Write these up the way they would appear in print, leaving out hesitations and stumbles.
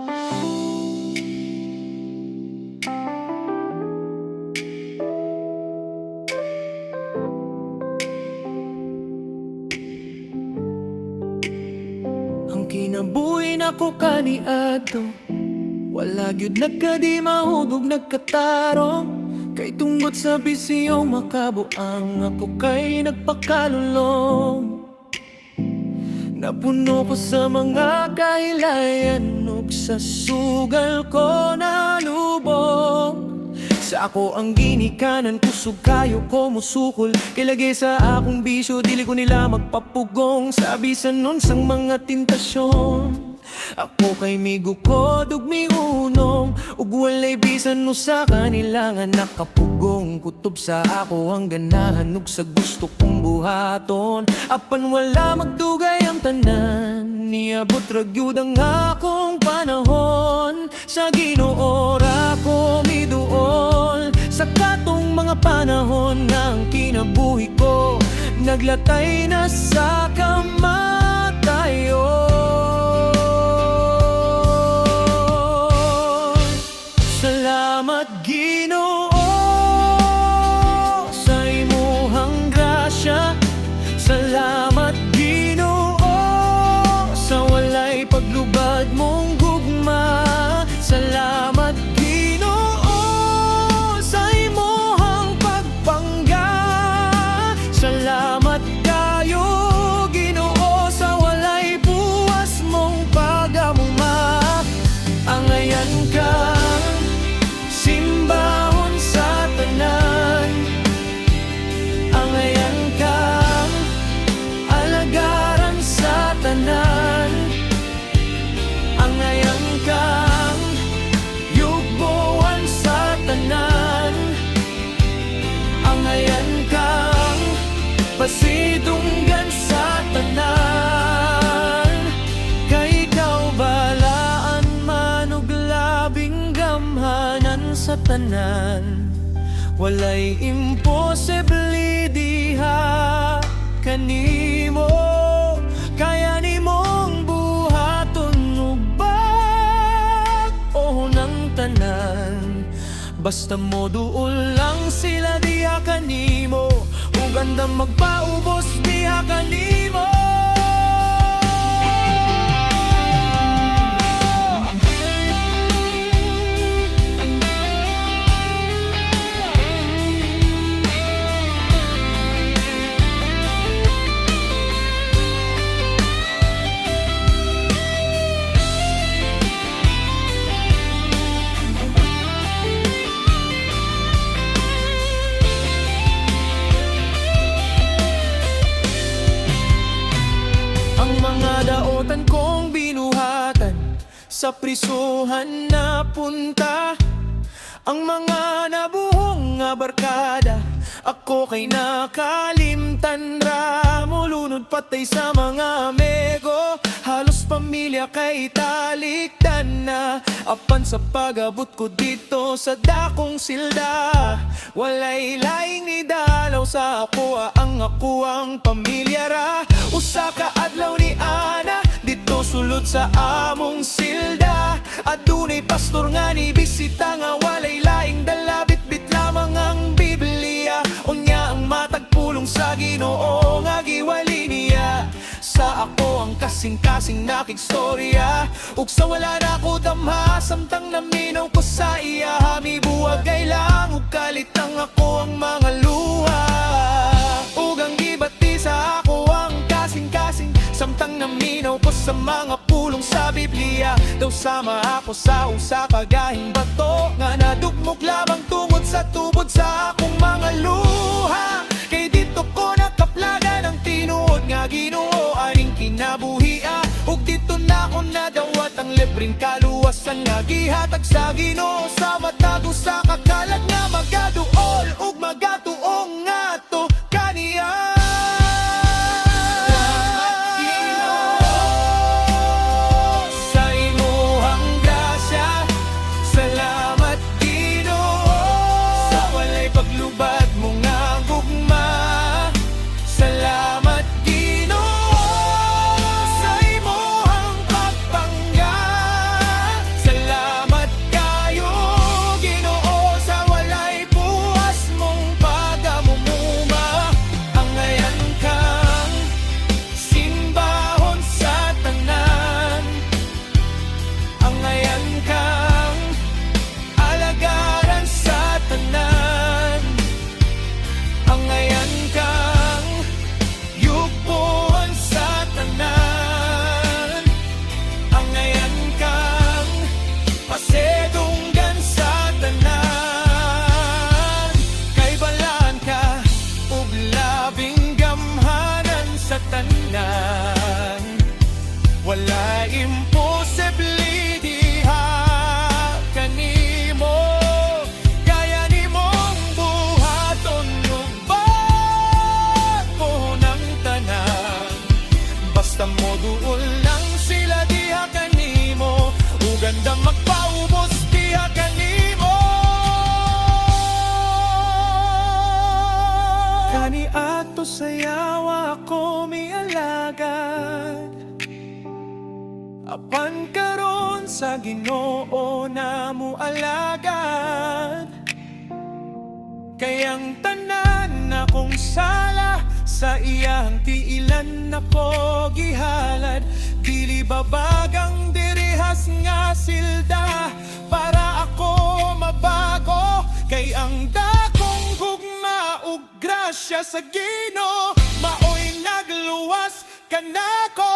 Ang kinabuhi na ko kaniadto, wala gyud nagkadi mahudog nagkatarong. Kay tungod sa bisiyong makabuang, ako kay nagpakalulong. Napuno ko sa mga kahilayan, ug sa sugal ko nalubong. Sa ako ang ginikanan, kusog kayo ko musukol. Kay lagi sa akong bisyo, dili ko nila magpapugong. Sa bisan nun sang mga tentasyon, ako kay migo ko dugmi unong. Ug walay bisan no sa kanila nga nakapugong. Kutob sa ako ang ganahan, ug sa gusto kong buhaton. Apan wala magdugay ang tanan, niabot ra gyud ang akong panahon. Sa Ginoo ra ko miduol, sa katong mga panahon nga ang kinabuhi ko naglatay na sa kamatayon. Salamat Ginoo sa imuhang grasya. Salamat Ginoo sa walay paglubad mong gugma. Salamat Ginoo sa imuhang pagpangga. Salamat kayo Ginoo sa walay buwas mong pagamuma. Angayan ka simbahon sa tanan, angayan kang alagaran sa tanan, angayan kang yugboan sa tanan, angayan kang pasidunggan sa tanan. Kay ikaw balaan man ug labing gamhanan sa tanan, walay imposible diha kanimo. Kaya nimong buhaton ug bag-o ng tanan. Basta mo duol lang sila diha kanimo, ug andam magpaubos diha kanimo. Daotan kong binuhatan, sa prisuhan na punta. Ang mga nabuhong nga barkada, ako kay nakalimtan ra. Mulunod patay sa mga amigo, halos pamilya kay talikdan na. Apan sa pag-abot ko dito sa dakong silda, walay laing ni dalaw sa ako ang pamilya ra. Usa ka adlaw ni ana dito sulod sa among silda. Adunay pastor nga ni bisita nga walay laing dala, bitbit lamang ang Biblia. Unya ang matagpulong sa Ginoo nga giwali niya. Sa ako ang kasing-kasing nakigstorya, ug sa wala na ko damha samtang naminaw ko sa iya. Hamibuwagay lang ug kalitang ako ang mga luha, ug ang gibati sa ako ang kasing-kasing samtang naminaw ko sa mga pulong sa Biblia. Daw sama ako sa usa ka gahing bato nga nadugmok lamang tungod sa tubod sa akong mga luha. Kay dito ko nakaplaga ng tinuod nga Ginoo aning kinabuhia, ug dito na ko nadawat ang libreng kaluwasan nga gihatag sa Ginoo. Sa matag usa ka kalag nga magaduol ug magatuong nga to kaniya. apan karon sa Ginoo na mo alagad. Kayang tanan akong sala sa iyang tiilan nako gihalad. Dili babagang dirihas nga silda para ako mabago. Kay ang dakong gugma ug grasya sa Ginoo maoy nagluwas kanako.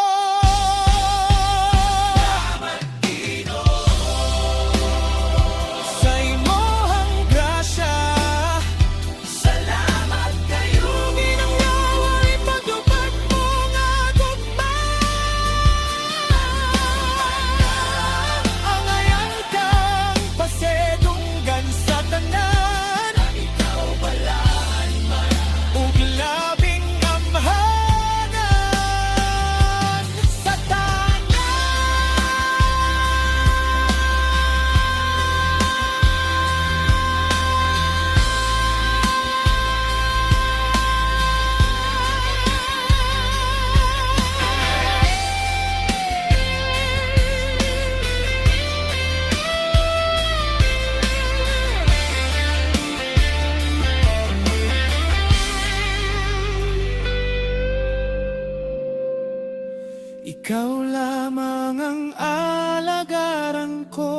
Ikaw lamang ang alagaran ko,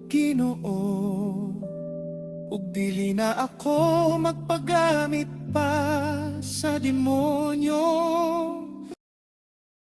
Ginoo. Ug dili na ako magpagamit pa sa demonyo.